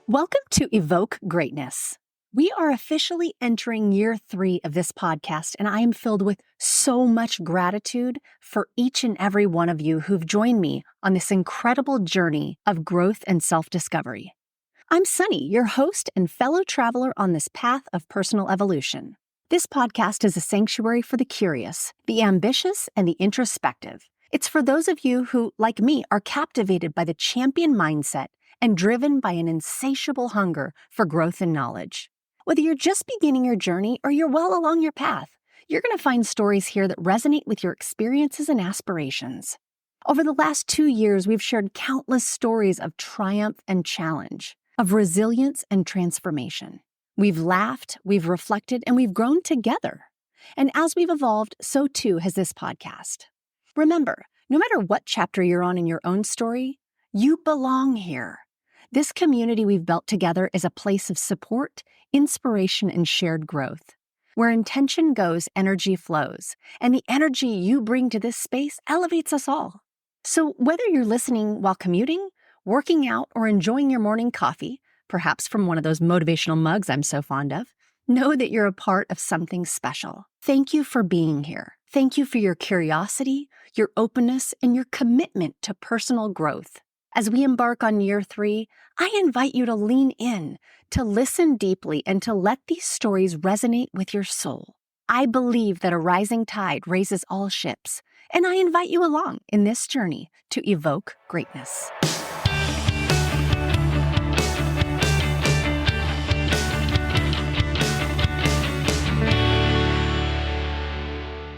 Welcome to Evoke Greatness. We are officially entering year 3 of this podcast, and I am filled with so much gratitude for each and every one of you who've joined me on this incredible journey of growth and self-discovery. I'm Sonnie, your host and fellow traveler on this path of personal evolution. This podcast is a sanctuary for the curious, the ambitious, and the introspective. It's for those of you who, like me, are captivated by the champion mindset and driven by an insatiable hunger for growth and knowledge. Whether you're just beginning your journey or you're well along your path, you're going to find stories here that resonate with your experiences and aspirations. Over the last 2 years, we've shared countless stories of triumph and challenge, of resilience and transformation. We've laughed, we've reflected, and we've grown together. And as we've evolved, so too has this podcast. Remember, no matter what chapter you're on in your own story, you belong here. This community we've built together is a place of support, inspiration, and shared growth. Where intention goes, energy flows, and the energy you bring to this space elevates us all. So whether you're listening while commuting, working out, or enjoying your morning coffee, perhaps from one of those motivational mugs I'm so fond of, know that you're a part of something special. Thank you for being here. Thank you for your curiosity, your openness, and your commitment to personal growth. As we embark on year 3, I invite you to lean in, to listen deeply, and to let these stories resonate with your soul. I believe that a rising tide raises all ships, and I invite you along in this journey to evoke greatness.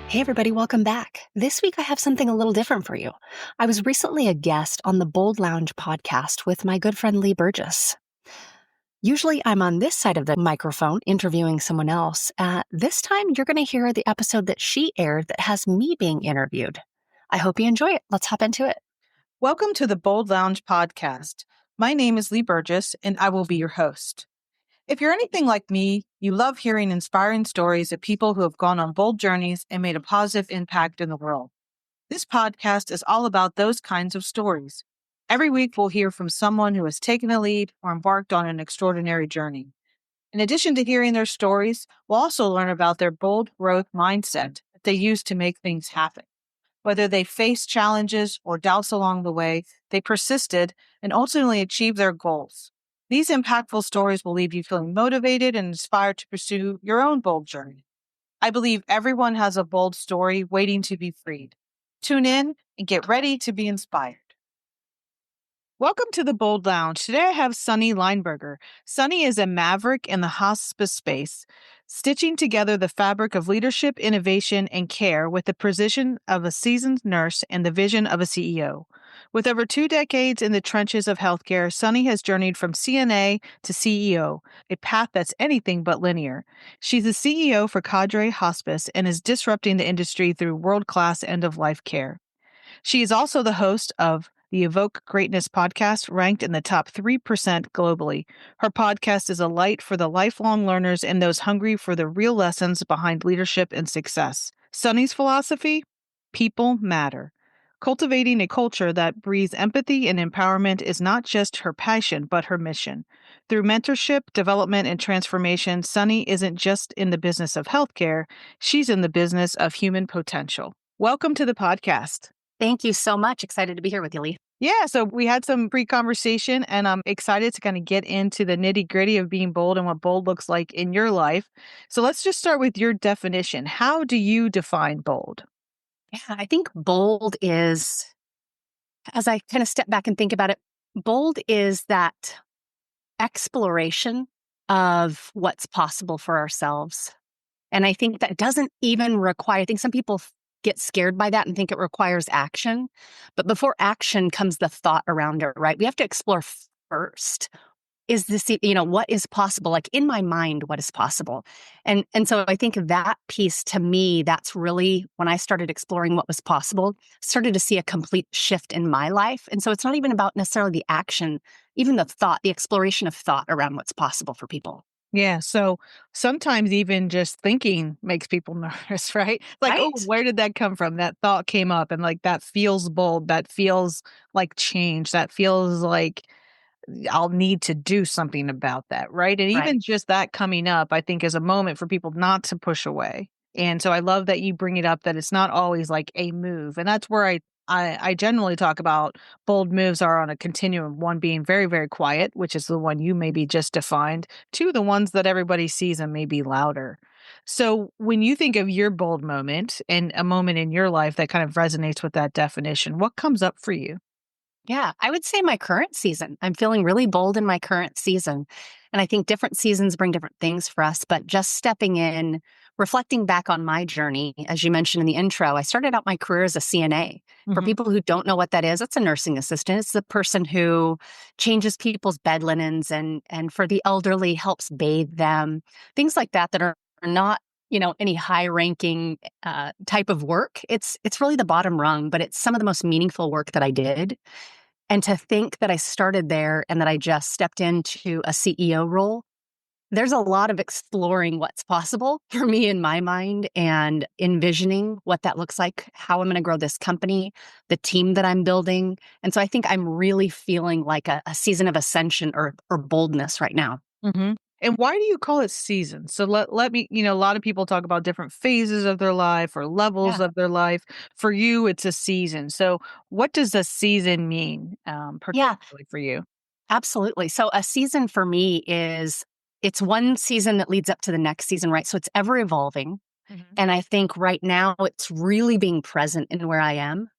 Hey everybody, welcome back. This week I have something a little different for you. I was recently a guest on the Bold Lounge podcast with my good friend Lee Burgess. Usually I'm on this side of the microphone interviewing someone else. This time you're going to hear the episode that she aired that has me being interviewed. I hope you enjoy it. Let's hop into it. Welcome to the Bold Lounge podcast. My name is Lee Burgess and I will be your host. If you're anything like me, you love hearing inspiring stories of people who have gone on bold journeys and made a positive impact in the world. This podcast is all about those kinds of stories. Every week, we'll hear from someone who has taken a lead or embarked on an extraordinary journey. In addition to hearing their stories, we'll also learn about their bold growth mindset that they use to make things happen. Whether they faced challenges or doubts along the way, they persisted and ultimately achieved their goals. These impactful stories will leave you feeling motivated and inspired to pursue your own bold journey. I believe everyone has a bold story waiting to be freed. Tune in and get ready to be inspired. Welcome to the Bold Lounge. Today I have Sonnie Linebarger. Sonnie is a maverick in the hospice space, stitching together the fabric of leadership, innovation, and care with the precision of a seasoned nurse and the vision of a CEO. With over 2 decades in the trenches of healthcare, Sonnie has journeyed from CNA to CEO, a path that's anything but linear. She's the CEO for Cadre Hospice and is disrupting the industry through world-class end-of-life care. She is also the host of the Evoke Greatness podcast, ranked in the top 3% globally. Her podcast is a light for the lifelong learners and those hungry for the real lessons behind leadership and success. Sonnie's philosophy? People matter. Cultivating a culture that breathes empathy and empowerment is not just her passion, but her mission. Through mentorship, development, and transformation, Sonnie isn't just in the business of healthcare, she's in the business of human potential. Welcome to the podcast. Thank you so much. Excited to be here with you, Lee. Yeah, so we had some pre-conversation and I'm excited to kind of get into the nitty-gritty of being bold and what bold looks like in your life. So let's just start with your definition. How do you define bold? Yeah, I think bold is, as I kind of step back and think about it, bold is that exploration of what's possible for ourselves. And I think that doesn't even require, I think some people get scared by that and think it requires action. But before action comes the thought around it, right? We have to explore first. Is this, what is possible? Like in my mind, what is possible? And so I think that piece to me, that's really when I started exploring what was possible, started to see a complete shift in my life. And so it's not even about necessarily the action, even the thought, the exploration of thought around what's possible for people. Yeah. So sometimes even just thinking makes people nervous, right? Like, oh, Right? where did that come from? That thought came up and like that feels bold. That feels like change. That feels like I'll need to do something about that, right? And Right. even just that coming up, I think is a moment for people not to push away. And so I love that you bring it up that it's not always like a move. And that's where I generally talk about bold moves are on a continuum, one being very, very quiet, which is the one you maybe just defined, two, the ones that everybody sees and may be louder. So when you think of your bold moment and a moment in your life that kind of resonates with that definition, what comes up for you? Yeah, I would say my current season. I'm feeling really bold in my current season. And I think different seasons bring different things for us, but just stepping in, reflecting back on my journey, as you mentioned in the intro, I started out my career as a CNA. For Hmm. people who don't know what that is, it's a nursing assistant. It's the person who changes people's bed linens and for the elderly helps bathe them, things like that that are not any high ranking type of work. It's really the bottom rung, but it's some of the most meaningful work that I did. And to think that I started there and that I just stepped into a CEO role, there's a lot of exploring what's possible for me in my mind and envisioning what that looks like, how I'm going to grow this company, the team that I'm building. And so I think I'm really feeling like a season of ascension or boldness right now. Mhm. And why do you call it seasons? So let me, a lot of people talk about different phases of their life or levels Yeah. of their life. For you, it's a season. So what does a season mean, Yeah, particularly for you? absolutely. So a season for me is it's one season that leads up to the next season, right? So it's ever evolving. Mhm. And I think right now it's really being present in where I am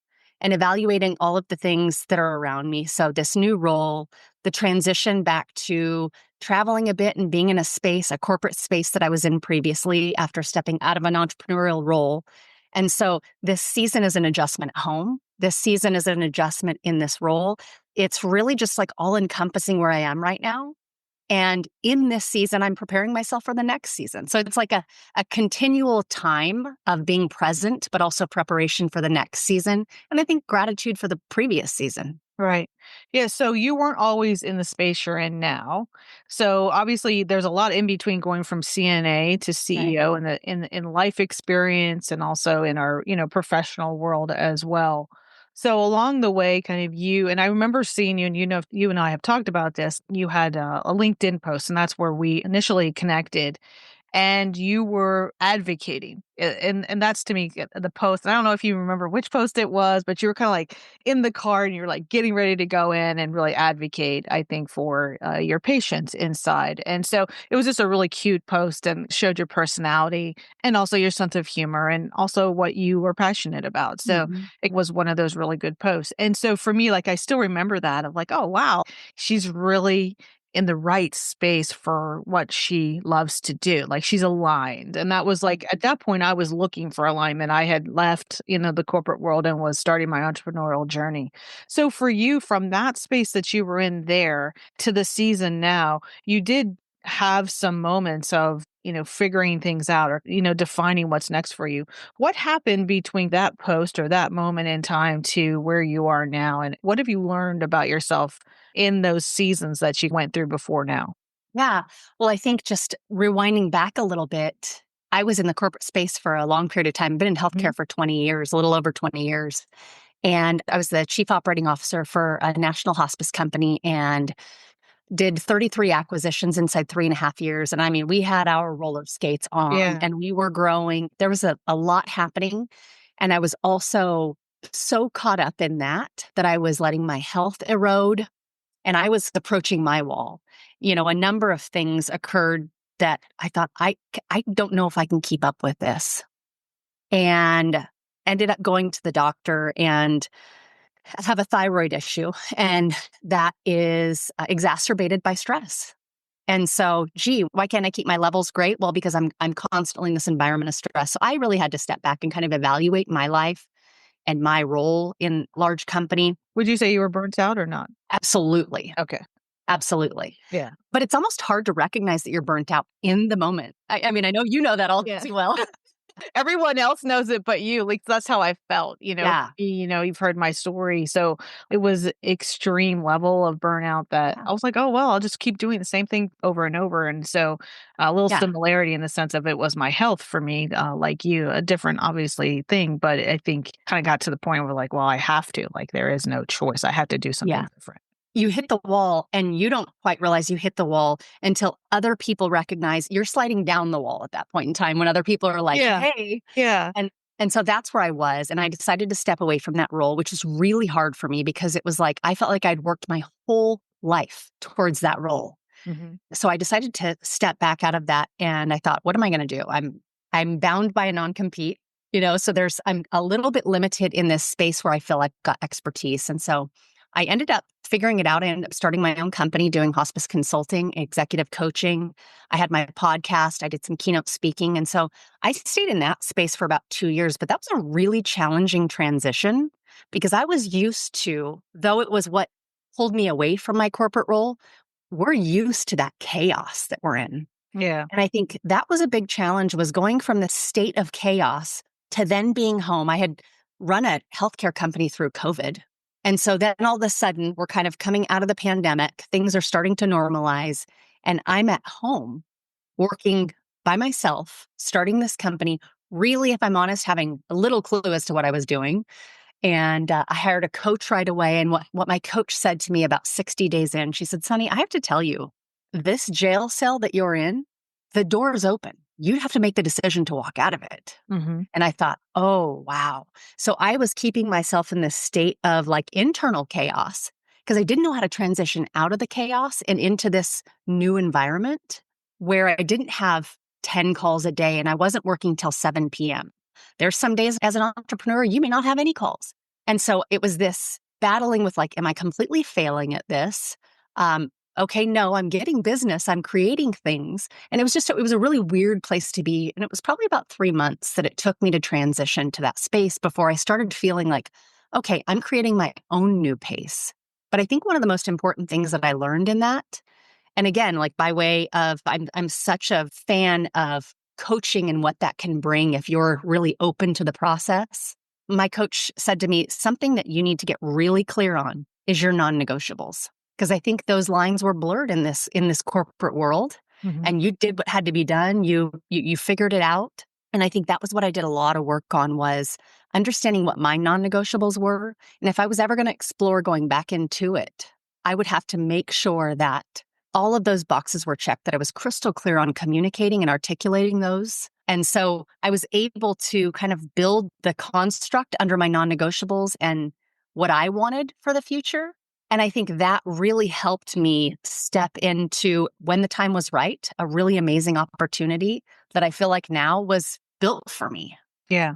and evaluating all of the things that are around me. So, this new role, the transition back to traveling a bit and being in a space, a corporate space that I was in previously after stepping out of an entrepreneurial role. And so, this season is an adjustment at home. This season is an adjustment in this role. It's really just like all encompassing where I am right now. And in this season, I'm preparing myself for the next season. So it's like a continual time of being present, but also preparation for the next season. And I think gratitude for the previous season. Right. Yeah. So you weren't always in the space you're in now. So obviously there's a lot in between going from CNA to Right. CEO in in life experience and also in our, professional world as well. So along the way, kind of you, and I remember seeing you, and you and I have talked about this. You had a LinkedIn post, and that's where we initially connected and you were advocating. And that's to me the post. I don't know if you remember which post it was, but you were kind of like in the car and you're like getting ready to go in and really advocate, I think, for your patients inside. And so it was just a really cute post and showed your personality and also your sense of humor and also what you were passionate about. So Mhm. it was one of those really good posts. And so for me, like I still remember that of like, oh wow, she's really in the right space for what she loves to do. Like she's aligned. And that was like at that point I was looking for alignment. I had left, the corporate world and was starting my entrepreneurial journey. So for you from that space that you were in there to the season now, you did have some moments of figuring things out or defining what's next for you. What happened between that post or that moment in time to where you are now, and what have you learned about yourself in those seasons that you went through before now? Yeah. Well, I think just rewinding back a little bit, I was in the corporate space for a long period of time, been in Mhm. healthcare for 20 years, a little over 20 years. And I was the chief operating officer for a national hospice company and did 33 acquisitions inside 3.5 years. And I mean, we had our roller skates on Yeah. and we were growing. There was a lot happening. And I was also so caught up in that I was letting my health erode and I was approaching my wall. A number of things occurred that I thought, I don't know if I can keep up with this. And ended up going to the doctor and have a thyroid issue. And that is exacerbated by stress. And so, gee, why can't I keep my levels great? Well, because I'm constantly in this environment of stress. So I really had to step back and kind of evaluate my life and my role in large company. Would you say you were burnt out or not? Absolutely. Okay. Absolutely. Yeah. But it's almost hard to recognize that you're burnt out in the moment. I mean, I know you know that all Yeah. too well. Everyone else knows it but you. Like, that's how I felt, Yeah. you've heard my story. So it was extreme level of burnout that Yeah. I was like, oh, well, I'll just keep doing the same thing over and over. And so a little Yeah. similarity in the sense of it was my health for me, like you, a different, obviously, thing. But I think kind of got to the point where like, well, I have to, like, there is no choice. I have to do something Yeah. different. You hit the wall and you don't quite realize you hit the wall until other people recognize you're sliding down the wall at that point in time when other people are like, Yeah. hey. Yeah. And so that's where I was. And I decided to step away from that role, which was really hard for me because it was like I felt like I'd worked my whole life towards that role. Hmm. So I decided to step back out of that and I thought, what am I going to do? I'm bound by a non-compete, so I'm a little bit limited in this space where I feel I've got expertise. And so I ended up figuring it out. I ended up starting my own company doing hospice consulting, executive coaching. I had my podcast, I did some keynote speaking. And so I stayed in that space for about 2 years, but that was a really challenging transition because I was used to, though it was what pulled me away from my corporate role, we're used to that chaos that we're in. Yeah. And I think that was a big challenge was going from the state of chaos to then being home. I had run a healthcare company through COVID. And so then all of a sudden we're kind of coming out of the pandemic. Things are starting to normalize. And I'm at home working by myself, starting this company, really, if I'm honest, having a little clue as to what I was doing. And I hired a coach right away. And what my coach said to me about 60 days in, she said, Sonnie, I have to tell you, this jail cell that you're in, the door is open. You have to make the decision to walk out of it. Hmm. And I thought, oh, wow. So I was keeping myself in this state of like internal chaos because I didn't know how to transition out of the chaos and into this new environment where I didn't have 10 calls a day and I wasn't working till 7 p.m. There's some days as an entrepreneur, you may not have any calls. And so it was this battling with like, am I completely failing at this? Okay, no, I'm getting business, I'm creating things. And it was a really weird place to be. And it was probably about 3 months that it took me to transition to that space before I started feeling like, okay, I'm creating my own new pace. But I think one of the most important things that I learned in that, and again, like by way of, I'm such a fan of coaching and what that can bring if you're really open to the process. My coach said to me, something that you need to get really clear on is your non-negotiables. Because I think those lines were blurred in this corporate world, Hmm. and you did what had to be done. You figured it out, and I think that was what I did a lot of work on was understanding what my non-negotiables were, and if I was ever going to explore going back into it, I would have to make sure that all of those boxes were checked, that I was crystal clear on communicating and articulating those. And so I was able to kind of build the construct under my non-negotiables and what I wanted for the future. And I think that really helped me step into, when the time was right, a really amazing opportunity that I feel like now was built for me. Yeah.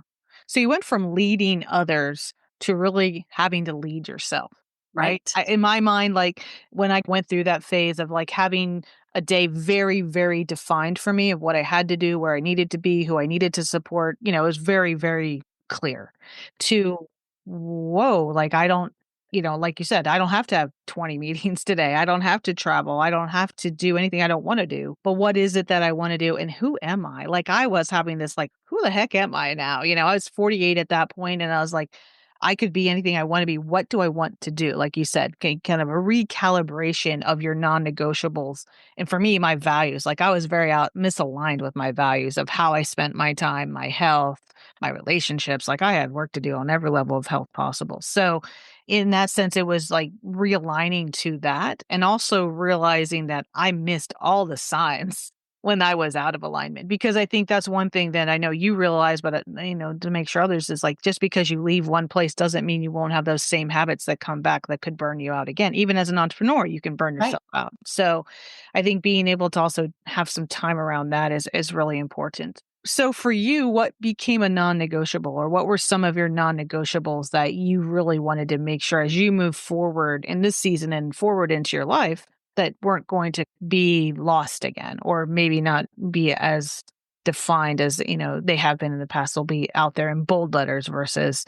So you went from leading others to really having to lead yourself, right? Right. In my mind, like when I went through that phase of like having a day very, very defined for me of what I had to do, where I needed to be, who I needed to support, it was very, very clear to, whoa, like I don't, like you said, I don't have to have 20 meetings today. I don't have to travel. I don't have to do anything I don't want to do. But what is it that I want to do? And who am I? Like I was having this, like, who the heck am I now? I was 48 at that point and I was like, I could be anything I want to be. What do I want to do? Like you said, kind of a recalibration of your non-negotiables. And for me, my values, like I was very misaligned with my values of how I spent my time, my health, my relationships. Like I had work to do on every level of health possible. So in that sense, it was like realigning to that and also realizing that I missed all the signs when I was out of alignment. Because I think that's one thing that I know you realize, but to make sure others is like just because you leave one place doesn't mean you won't have those same habits that come back that could burn you out again. Even as an entrepreneur, you can burn Right. yourself out. So I think being able to also have some time around that is really important. So for you, what became a non-negotiable or what were some of your non-negotiables that you really wanted to make sure as you move forward in this season and forward into your life that weren't going to be lost again or maybe not be as defined as, they have been in the past. They'll be out there in bold letters versus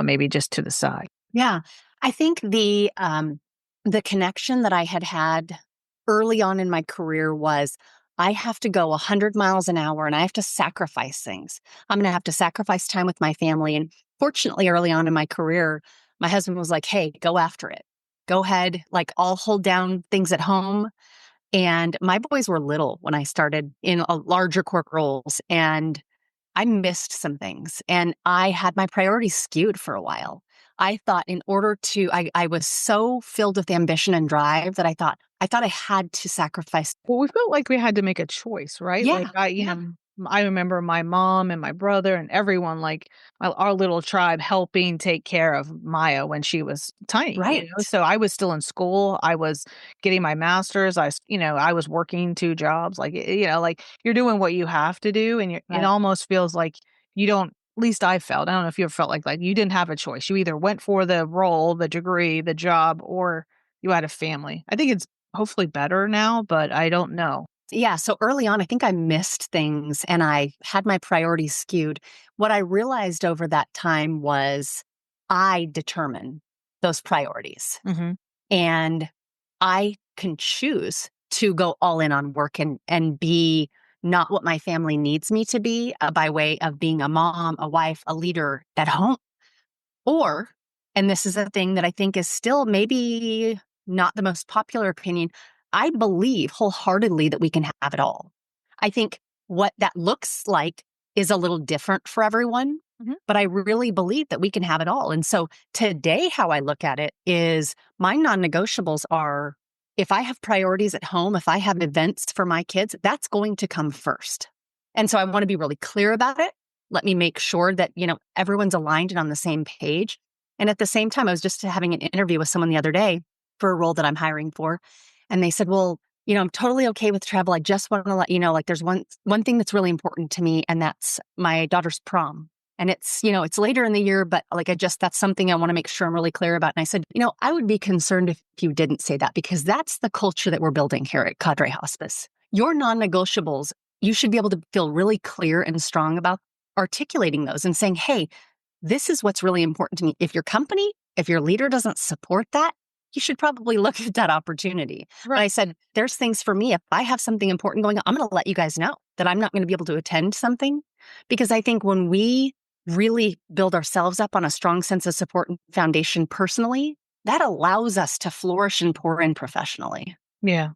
maybe just to the side. Yeah. I think the connection that I had early on in my career was I have to go 100 miles an hour and I have to sacrifice things. I'm going to have to sacrifice time with my family. And fortunately, early on in my career, my husband was like, hey, go after it. Go ahead. Like, I'll hold down things at home. And my boys were little when I started in a larger corporate roles. And I missed some things and I had my priorities skewed for a while. I thought in order to, I was so filled with ambition and drive that I thought I had to sacrifice. Well, we felt like we had to make a choice, right? Like Yeah. Yeah. I remember my mom and my brother and everyone, like our little tribe, helping take care of Maya when she was tiny. Right. So I was still in school. I was getting my master's. I was working two jobs. Like like you're doing what you have to do, and it Right. almost feels like you don't. At least I felt. I don't know if you ever felt like you didn't have a choice. You either went for the role, the degree, the job, or you had a family. I think it's hopefully better now, but I don't know. Yeah. So early on, I think I missed things and I had my priorities skewed. What I realized over that time was I determine those priorities. Mhm. And I can choose to go all in on work and be not what my family needs me to be by way of being a mom, a wife, a leader at home. Or, and this is a thing that I think is still maybe not the most popular opinion, I believe wholeheartedly that we can have it all. I think what that looks like is a little different for everyone, Mhm. but I really believe that we can have it all. And so today, how I look at it is my non negotiables are if I have priorities at home, if I have events for my kids, that's going to come first. And so I want to be really clear about it. Let me make sure that, everyone's aligned and on the same page. And at the same time, I was just having an interview with someone the other day for a role that I'm hiring for. And they said, well, I'm totally okay with travel. I just want to let you know, like there's one thing that's really important to me, and that's my daughter's prom. And it's later in the year, but like that's something I want to make sure I'm really clear about. And I said, I would be concerned if you didn't say that because that's the culture that we're building here at Cadre Hospice. Your non-negotiables, you should be able to feel really clear and strong about articulating those and saying, hey, this is what's really important to me. If your company, if your leader doesn't support that, you should probably look at that opportunity. But Right. I said, there's things for me. If I have something important going on, I'm going to let you guys know that I'm not going to be able to attend something. Because I think when we really build ourselves up on a strong sense of support and foundation personally, that allows us to flourish and pour in professionally. Yeah.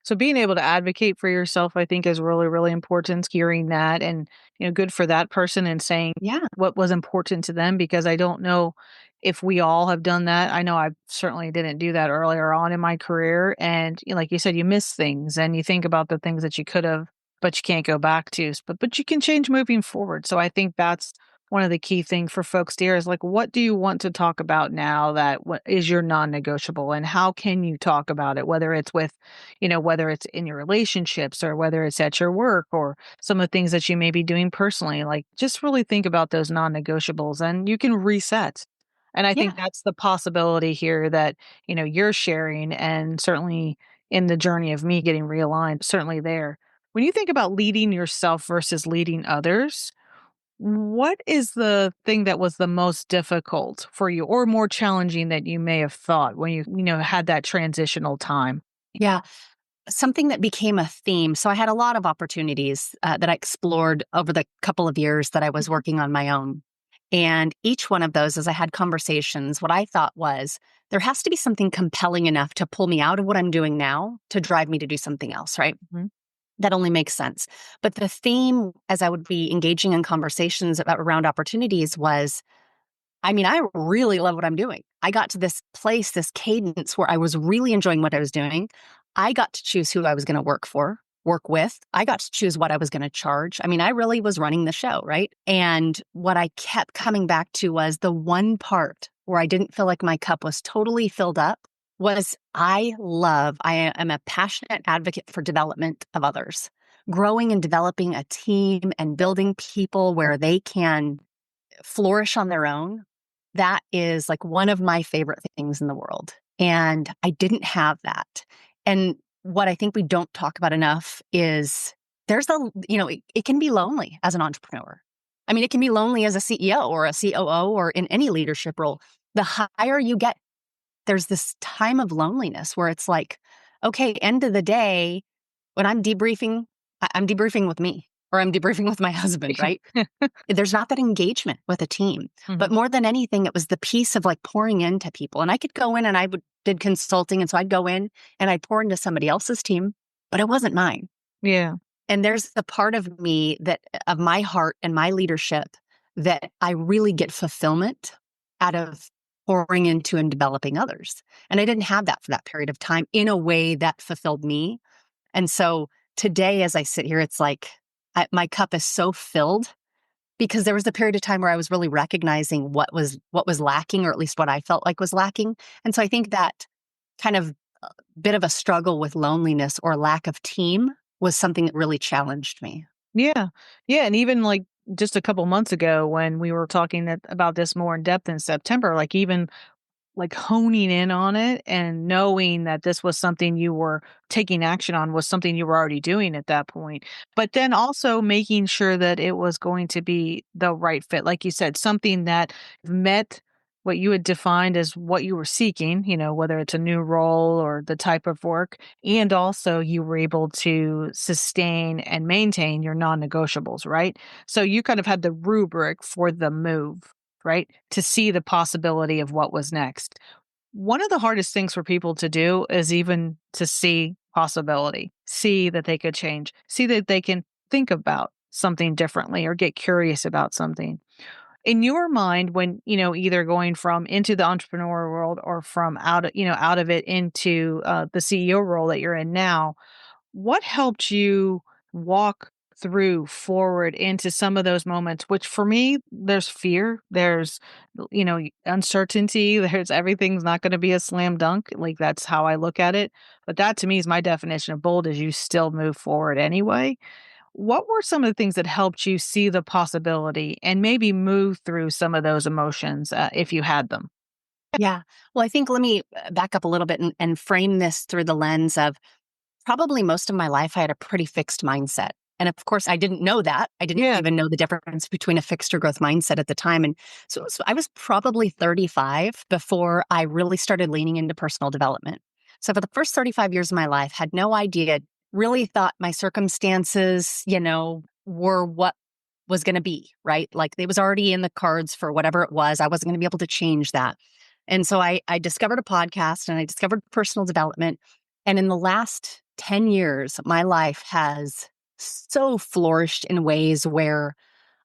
So being able to advocate for yourself, I think, is really, really important. Hearing that, and good for that person, and saying Yeah. what was important to them, because I don't know if we all have done that. I know I certainly didn't do that earlier on in my career, and like you said, you miss things and you think about the things that you could have, but you can't go back to. But you can change moving forward. So I think that's one of the key things for folks to hear is like, what do you want to talk about now that what is your non-negotiable, and how can you talk about it, whether it's with whether it's in your relationships or whether it's at your work or some of the things that you may be doing personally. Like, just really think about those non negotiables and you can reset. And I think Yeah. that's the possibility here that, you're sharing, and certainly in the journey of me getting realigned, certainly there. When you think about leading yourself versus leading others, what is the thing that was the most difficult for you or more challenging that you may have thought when you had that transitional time? Yeah. Something that became a theme. So I had a lot of opportunities that I explored over the couple of years that I was Mhm. working on my own. And each one of those, as I had conversations, what I thought was there has to be something compelling enough to pull me out of what I'm doing now to drive me to do something else, right? Mhm. That only makes sense. But the theme, as I would be engaging in conversations around opportunities, was I really love what I'm doing. I got to this place, this cadence where I was really enjoying what I was doing. I got to choose who I was going to work with. I got to choose what I was going to charge. I really was running the show, right? And what I kept coming back to was the one part where I didn't feel like my cup was totally filled up was I am a passionate advocate for development of others, growing and developing a team and building people where they can flourish on their own. That is like one of my favorite things in the world. And I didn't have that. And what I think we don't talk about enough is it can be lonely as an entrepreneur. It can be lonely as a CEO or a COO or in any leadership role. The higher you get, there's this time of loneliness where it's like, okay, end of the day, when I'm debriefing I'm debriefing with me or I'm debriefing with my husband, right? There's not that engagement with a team. But Mhm. more than anything, it was the piece of like pouring into people. And I could go in and did consulting. And so I'd go in and I'd pour into somebody else's team, but it wasn't mine. Yeah. And there's the part of me of my heart and my leadership that I really get fulfillment out of pouring into and developing others. And I didn't have that for that period of time in a way that fulfilled me. And so today, as I sit here, it's like my cup is so filled because there was a period of time where I was really recognizing what was lacking, or at least what I felt like was lacking. And so I think that kind of bit of a struggle with loneliness or lack of team was something that really challenged me. Yeah. Yeah, and even, like, just a couple months ago when we were talking about this more in depth in September, like, even like honing in on it and knowing that this was something you were taking action on was something you were already doing at that point. But then also making sure that it was going to be the right fit. Like you said, something that met what you had defined as what you were seeking, whether it's a new role or the type of work. And also you were able to sustain and maintain your non negotiables, right? So you kind of had the rubric for the move, right? To see the possibility of what was next. One of the hardest things for people to do is even to see possibility, see that they could change, see that they can think about something differently or get curious about something. In your mind, when, either going from into the entrepreneur world or from out of it into the CEO role that you're in now, what helped you walk through forward into some of those moments, which for me, there's fear, there's, uncertainty, there's everything's not going to be a slam dunk. Like that's how I look at it. But that to me is my definition of bold is you still move forward anyway. What were some of the things that helped you see the possibility and maybe move through some of those emotions if you had them? Yeah. Well, I think let me back up a little bit and frame this through the lens of probably most of my life, I had a pretty fixed mindset. And of course, I didn't know that. I didn't Yeah. even know the difference between a fixed or growth mindset at the time. And so I was probably 35 before I really started leaning into personal development. So for the first 35 years of my life, had no idea, really thought my circumstances, were what was going to be, right? Like it was already in the cards for whatever it was. I wasn't going to be able to change that. And so I discovered a podcast and I discovered personal development. And in the last 10 years, my life has so flourished in ways where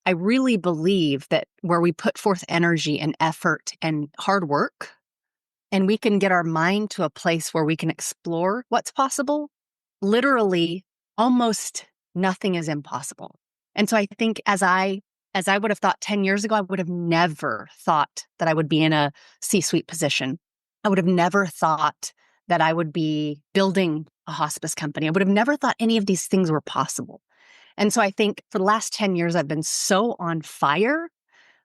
I really believe that where we put forth energy and effort and hard work, and we can get our mind to a place where we can explore what's possible, literally almost nothing is impossible. And so I think as I would have thought 10 years ago, I would have never thought that I would be in a C-suite position. I would have never thought that I would be building a hospice company. I would have never thought any of these things were possible. And so I think for the last 10 years, I've been so on fire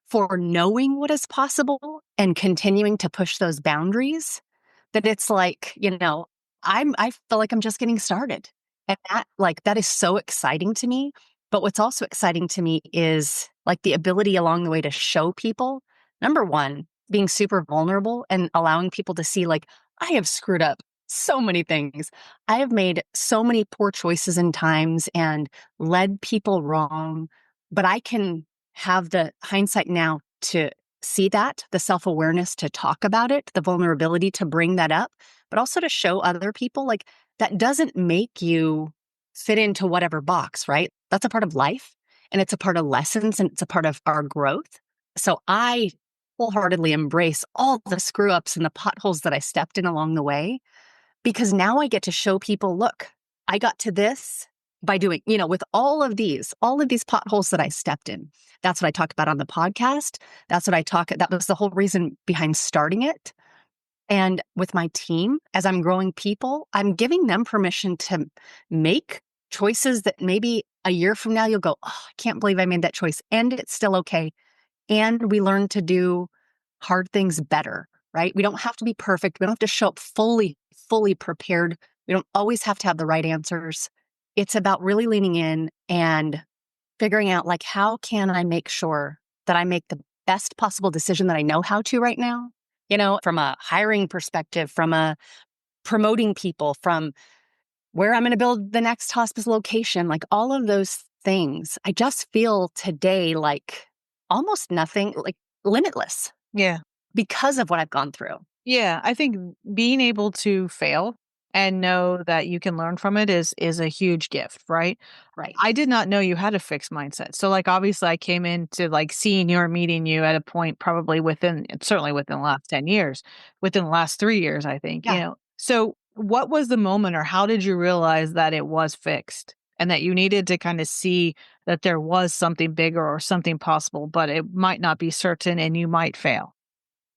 for knowing what is possible and continuing to push those boundaries that it's like, I feel like I'm just getting started. And that is so exciting to me. But what's also exciting to me is like the ability along the way to show people, number one, being super vulnerable and allowing people to see like, I have screwed up so many things. I have made so many poor choices and times and led people wrong, but I can have the hindsight now to see that, the self-awareness to talk about it, the vulnerability to bring that up, but also to show other people like that doesn't make you fit into whatever box, right? That's a part of life and it's a part of lessons and it's a part of our growth. So I wholeheartedly embrace all the screw ups and the potholes that I stepped in along the way because now I get to show people, look, I got to this by doing, with all of these potholes that I stepped in. That's what I talk about on the podcast. That was the whole reason behind starting it. And with my team, as I'm growing people, I'm giving them permission to make choices that maybe a year from now you'll go, oh, I can't believe I made that choice. And it's still okay. And we learn to do hard things better, right? We don't have to be perfect. We don't have to show up fully prepared. We don't always have to have the right answers. It's about really leaning in and figuring out like, how can I make sure that I make the best possible decision that I know how to right now? From a hiring perspective, from a promoting people, from where I'm going to build the next hospice location, like all of those things. I just feel today like almost nothing, like limitless Yeah. because of what I've gone through. Yeah, I think being able to fail and know that you can learn from it is a huge gift, right? Right. I did not know you had a fixed mindset. So like obviously I came into like seeing you or meeting you at a point probably certainly within the last 10 years, within the last 3 years, I think, Yeah. So what was the moment or how did you realize that it was fixed and that you needed to kind of see that there was something bigger or something possible, but it might not be certain and you might fail?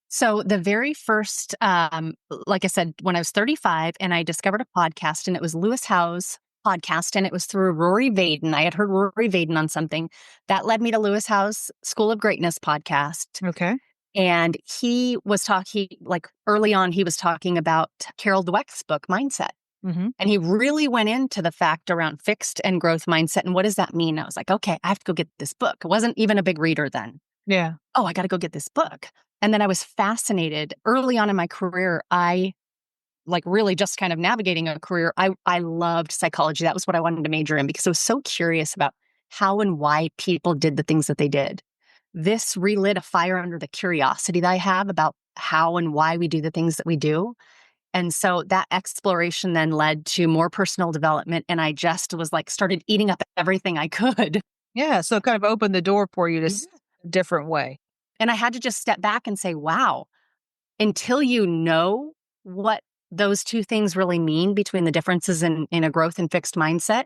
So the very first, like I said, when I was 35 and I discovered a podcast and it was Lewis Howe's podcast and it was through Rory Vaden. I had heard Rory Vaden on something that led me to Lewis Howe's School of Greatness podcast. Okay. And he was talking, like early on, he was talking about Carol Dweck's book, Mindset. Mhm. And he really went into the fact around fixed and growth mindset. And what does that mean? I was like, okay, I have to go get this book. I wasn't even a big reader then. Yeah. Oh, I got to go get this book. And then I was fascinated early on in my career. I like really just kind of navigating a career. I loved psychology. That was what I wanted to major in because I was so curious about how and why people did the things that they did. This relit a fire under the curiosity that I have about how and why we do the things that we do. And so that exploration then led to more personal development. And I just was like, started eating up everything I could. Yeah, so it kind of opened the door for you to Yeah. a different way. And I had to just step back and say, wow, until you know what those two things really mean between the differences in a growth and fixed mindset,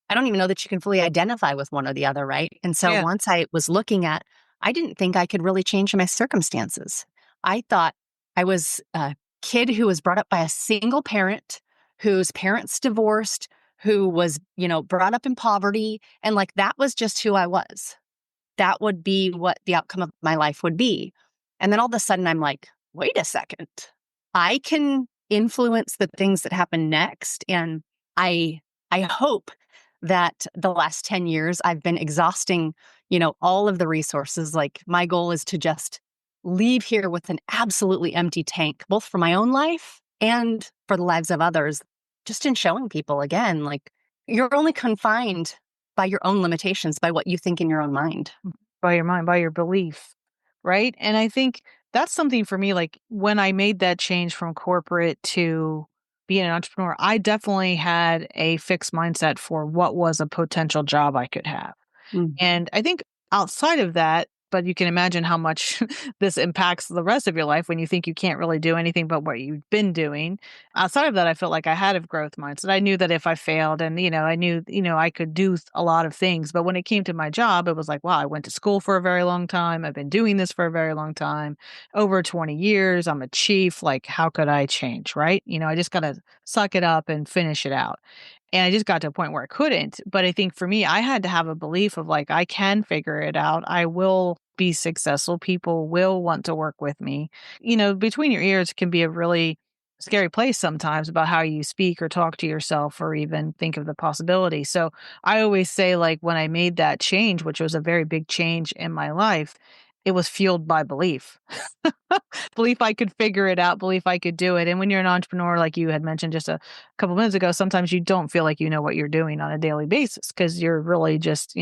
I don't even know that you can fully identify with one or the other, right? And so Yeah. once I was looking at, I didn't think I could really change my circumstances. I thought I was a kid who was brought up by a single parent, whose parents divorced, who was, brought up in poverty. And like that was just who I was. That would be what the outcome of my life would be. And then all of a sudden I'm like, wait a second. I can influence the things that happen next. And I I hope that the last 10 years I've been exhausting, all of the resources. Like my goal is to just leave here with an absolutely empty tank, both for my own life and for the lives of others. Just in showing people again, like you're only confined by your own limitations, by what you think in your own mind. By your mind, by your belief, right? And I think that's something for me, like when I made that change from corporate to being an entrepreneur, I definitely had a fixed mindset for what was a potential job I could have. Mm. And I think outside of that, but you can imagine how much this impacts the rest of your life when you think you can't really do anything but what you've been doing. Outside of that, I felt like I had a growth mindset. I knew that if I failed and, I knew, I could do a lot of things. But when it came to my job, it was like, wow, I went to school for a very long time. I've been doing this for a very long time, over 20 years. I'm a chief. Like, how could I change? Right. I just got to suck it up and finish it out. And I just got to a point where I couldn't. But I think for me, I had to have a belief of like, I can figure it out. I will be successful. People will want to work with me. Between your ears can be a really scary place sometimes about how you speak or talk to yourself or even think of the possibility. So I always say, like, when I made that change, which was a very big change in my life, it was fueled by belief. Belief I could figure it out, belief I could do it. And when you're an entrepreneur, like you had mentioned just a couple minutes ago, sometimes you don't feel like you know what you're doing on a daily basis because you're really just,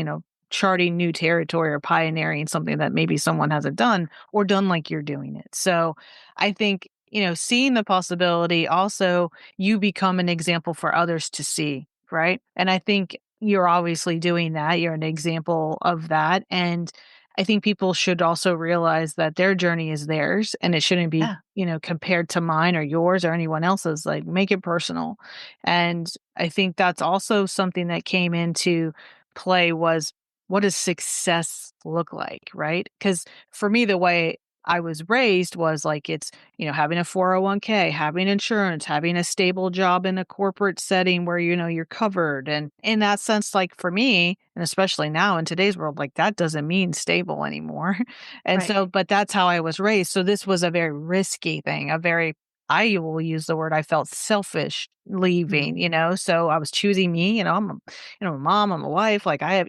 charting new territory or pioneering something that maybe someone hasn't done or done like you're doing it. So I think, seeing the possibility, also you become an example for others to see, right? And I think you're obviously doing that. You're an example of that. And I think people should also realize that their journey is theirs and it shouldn't be, Yeah. compared to mine or yours or anyone else's. Like, make it personal. And I think that's also something that came into play was, what does success look like, right? Because for me, the way I was raised was like it's, having a 401k, having insurance, having a stable job in a corporate setting where, you're covered. And in that sense, like for me, and especially now in today's world, like that doesn't mean stable anymore. And Right. so, but that's how I was raised. So this was a very risky thing, I will use the word, I felt selfish leaving, Mhm. so I was choosing me, a mom, I'm a wife, like I have,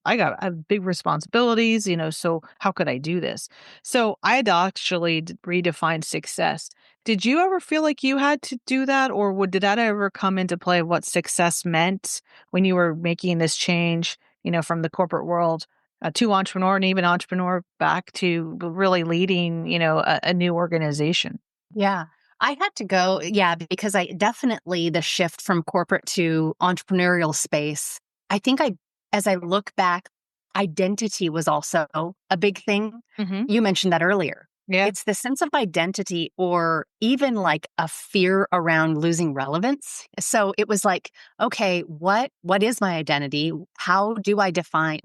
I have big responsibilities, so how could I do this? So I had to actually redefine success Did you ever feel like you had to do that, or did that ever come into play of what success meant when you were making this change, from the corporate world to entrepreneur and even entrepreneur back to really leading, a new organization? Yeah. I had to go, yeah, because I definitely the shift from corporate to entrepreneurial space. I think as I look back, identity was also a big thing. Hmm. You mentioned that earlier. Yeah. It's the sense of identity or even like a fear around losing relevance. So it was like, okay, what is my identity? How do I define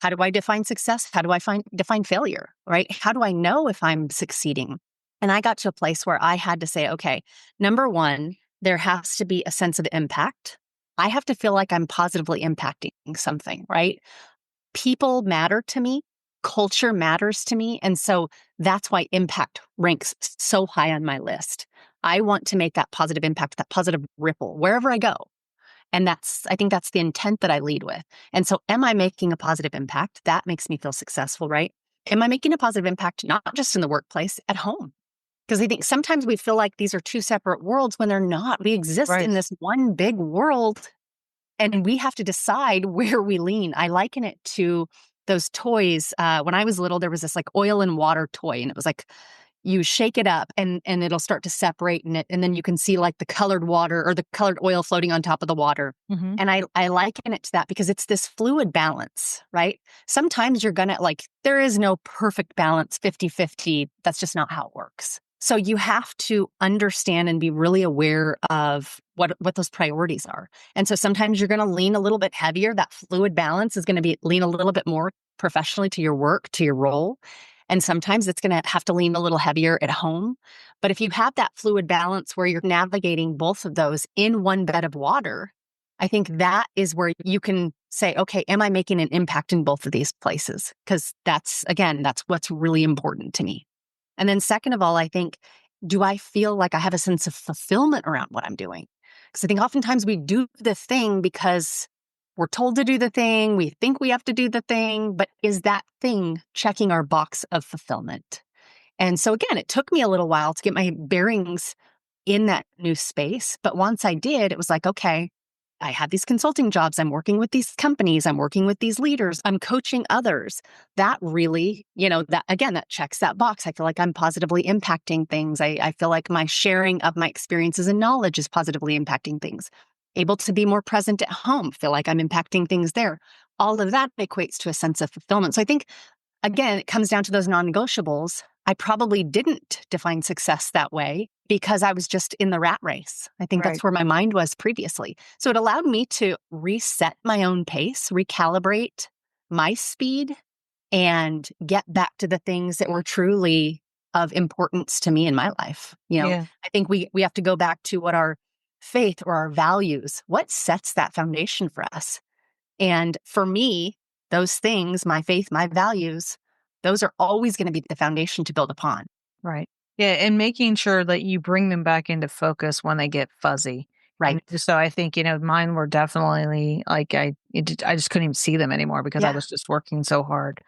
how do I define success? How do I define failure? Right? How do I know if I'm succeeding? And I got to a place where I had to say, okay, number one, there has to be a sense of impact. I have to feel like I'm positively impacting something, right? People matter to me, culture matters to me. And so that's why impact ranks so high on my list. I want to make that positive impact, that positive ripple wherever I go. And I think that's the intent that I lead with. And so, am I making a positive impact? That makes me feel successful, right? Am I making a positive impact, not just in the workplace, at home? Because I think sometimes we feel like these are two separate worlds when they're not. We exist Right. in this one big world and we have to decide where we lean. I liken it to those toys. When I was little, there was this like oil and water toy, and it was like you shake it up and it'll start to separate in it. And then you can see like the colored water or the colored oil floating on top of the water. Hmm. And I liken it to that because it's this fluid balance, right? Sometimes you're gonna there is no perfect balance 50-50. That's just not how it works. So you have to understand and be really aware of what those priorities are. And so sometimes you're going to lean a little bit heavier. That fluid balance is going to be lean a little bit more professionally to your work, to your role. And sometimes it's going to have to lean a little heavier at home. But if you have that fluid balance where you're navigating both of those in one bed of water, I think that is where you can say, okay, am I making an impact in both of these places? Because that's what's really important to me. And then second of all, I think, do I feel like I have a sense of fulfillment around what I'm doing? Because I think oftentimes we do the thing because we're told to do the thing, we think we have to do the thing, but is that thing checking our box of fulfillment? And so again, it took me a little while to get my bearings in that new space. But once I did, it was like, okay, I have these consulting jobs. I'm working with these companies. I'm working with these leaders. I'm coaching others. That really, that again, that checks that box. I feel like I'm positively impacting things. I feel like my sharing of my experiences and knowledge is positively impacting things. Able to be more present at home, feel like I'm impacting things there. All of that equates to a sense of fulfillment. So I think again, it comes down to those non-negotiables. I probably didn't define success that way because I was just in the rat race. I think Right. that's where my mind was previously. So it allowed me to reset my own pace, recalibrate my speed, and get back to the things that were truly of importance to me in my life. Yeah. I think we have to go back to what our faith or our values, what sets that foundation for us. And for me, those things, my faith, my values, those are always going to be the foundation to build upon. Right. Yeah, and making sure that you bring them back into focus when they get fuzzy. And Right. so I think, mine were definitely like I just couldn't even see them anymore because I Yeah. was just working so hard.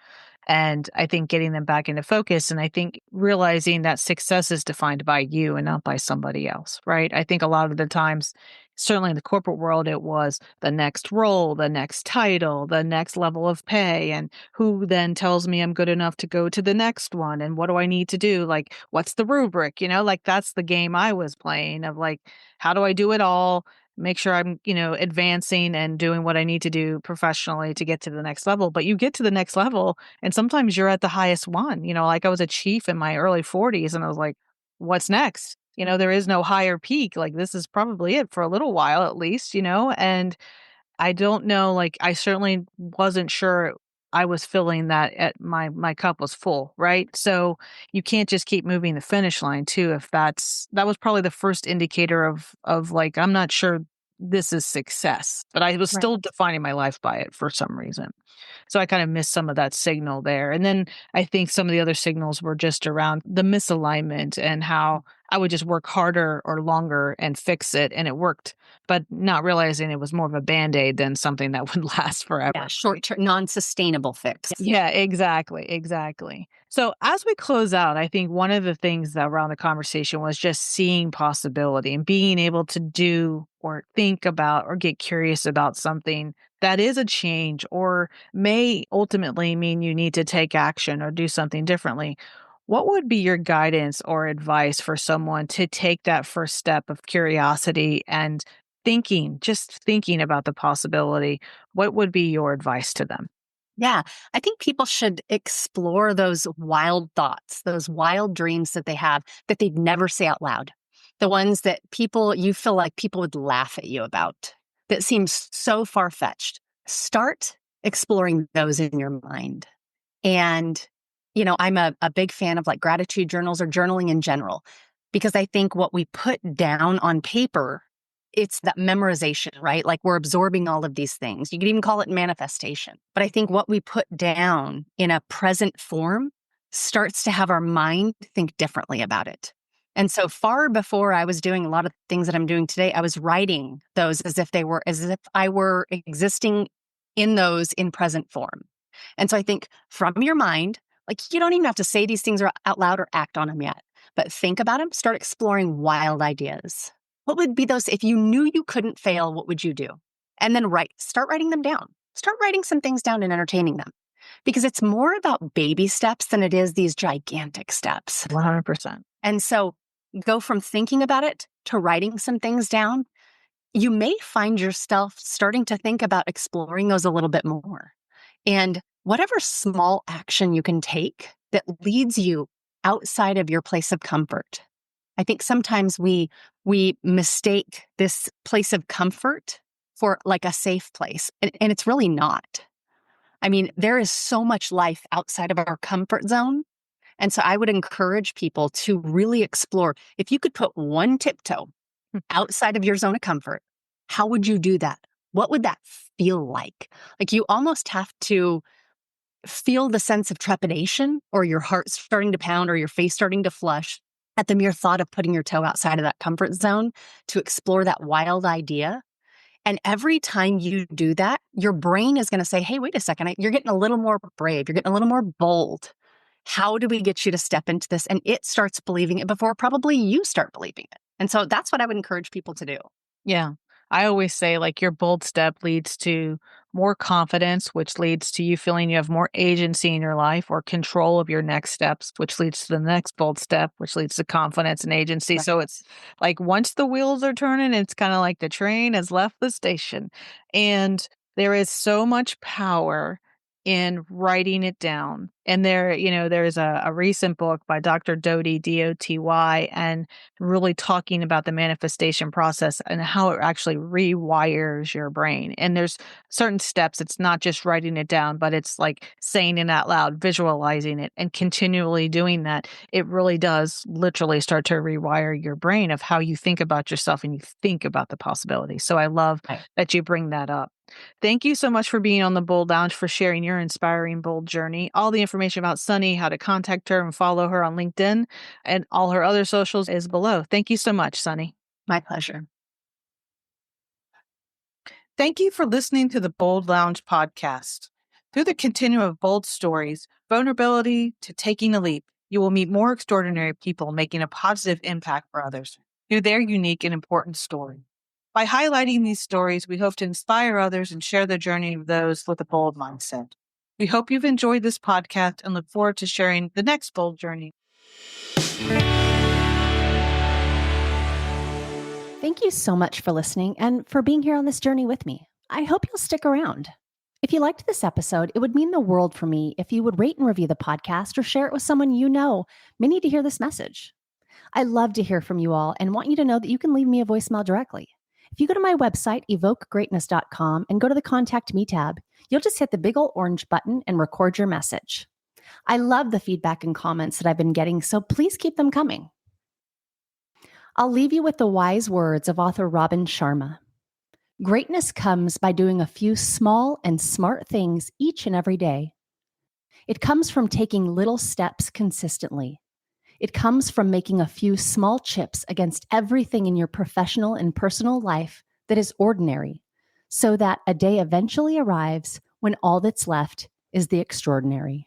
And I think getting them back into focus, and I think realizing that success is defined by you and not by somebody else, right? I think a lot of the times, certainly in the corporate world, it was the next role, the next title, the next level of pay, and who then tells me I'm good enough to go to the next one, and what do I need to do? Like, what's the rubric? Like that's the game I was playing of like, how do I do it all? Make sure I'm, advancing and doing what I need to do professionally to get to the next level. But you get to the next level and sometimes you're at the highest one, like I was a chief in my early 40s and I was like, what's next? There is no higher peak. Like this is probably it for a little while at least, and I don't know, like I certainly wasn't sure I was feeling that at my cup was full, right? So you can't just keep moving the finish line too if that was probably the first indicator of like I'm not sure this is success, but I was Right. still defining my life by it for some reason. So I kind of missed some of that signal there. And then I think some of the other signals were just around the misalignment and how I would just work harder or longer and fix it. And it worked, but not realizing it was more of a band aid than something that would last Yeah, forever. short-term, non-sustainable fix. Yeah, exactly, exactly. So as we close out, I think one of the things that around the conversation was just seeing possibility and being able to do or think about or get curious about something that is a change or may ultimately mean you need to take action or do something differently. What would be your guidance or advice for someone to take that first step of curiosity and thinking, just thinking about the possibility? What would be your advice to them? Yeah, I think people should explore those wild thoughts, those wild dreams that they have that they'd never say out loud. The ones that you feel like people would laugh at you about, that seems so far-fetched. Start exploring those in your mind. And, I'm a big fan of like gratitude journals or journaling in general, because I think what we put down on paper, it's that memorization, right? Like we're absorbing all of these things. You could even call it manifestation. But I think what we put down in a present form starts to have our mind think differently about it. And so far before I was doing a lot of things that I'm doing today, I was writing those as if I were existing in those in present form. And so I think from your mind, like you don't even have to say these things out loud or act on them yet, but think about them, start exploring wild ideas. What would be those, if you knew you couldn't fail, what would you do? And then start writing them down. Start writing some things down and entertaining them because it's more about baby steps than it is these gigantic steps. 100%. And so go from thinking about it to writing some things down. You may find yourself starting to think about exploring those a little bit more. And whatever small action you can take that leads you outside of your place of comfort. I think sometimes we mistake this place of comfort for like a safe place, and it's really not. I mean, there is so much life outside of our comfort zone. And so I would encourage people to really explore. If you could put one tiptoe outside of your zone of comfort, how would you do that? What would that feel like? Like you almost have to feel the sense of trepidation or your heart starting to pound or your face starting to flush at the mere thought of putting your toe outside of that comfort zone to explore that wild idea. And every time you do that, your brain is going to say, hey, wait a second, you're getting a little more brave. You're getting a little more bold. How do we get you to step into this? And it starts believing it before probably you start believing it. And so that's what I would encourage people to do. Yeah. I always say like your bold step leads to more confidence, which leads to you feeling you have more agency in your life or control of your next steps, which leads to the next bold step, which leads to confidence and agency. Right. So it's like once the wheels are turning, it's kind of like the train has left the station. And there is so much power in writing it down. And there's a recent book by Dr. Doty, Doty, and really talking about the manifestation process and how it actually rewires your brain. And there's certain steps. It's not just writing it down, but it's like saying it out loud, visualizing it, and continually doing that. It really does literally start to rewire your brain of how you think about yourself and you think about the possibility. So I love Right. that you bring that up. Thank you so much for being on the Bold Lounge, for sharing your inspiring bold journey. All the information about Sonnie, how to contact her and follow her on LinkedIn, and all her other socials is below. Thank you so much, Sonnie. My pleasure. Thank you for listening to the Bold Lounge podcast. Through the continuum of bold stories, vulnerability to taking a leap, you will meet more extraordinary people making a positive impact for others through their unique and important story. By highlighting these stories, we hope to inspire others and share the journey of those with a bold mindset. We hope you've enjoyed this podcast and look forward to sharing the next bold journey. Thank you so much for listening and for being here on this journey with me. I hope you'll stick around. If you liked this episode, it would mean the world for me if you would rate and review the podcast or share it with someone you know may need to hear this message. I love to hear from you all and want you to know that you can leave me a voicemail directly. If you go to my website, evokegreatness.com, and go to the Contact Me tab, you'll just hit the big old orange button and record your message. I love the feedback and comments that I've been getting, so please keep them coming. I'll leave you with the wise words of author Robin Sharma. Greatness comes by doing a few small and smart things each and every day. It comes from taking little steps consistently. It comes from making a few small chips against everything in your professional and personal life that is ordinary, so that a day eventually arrives when all that's left is the extraordinary.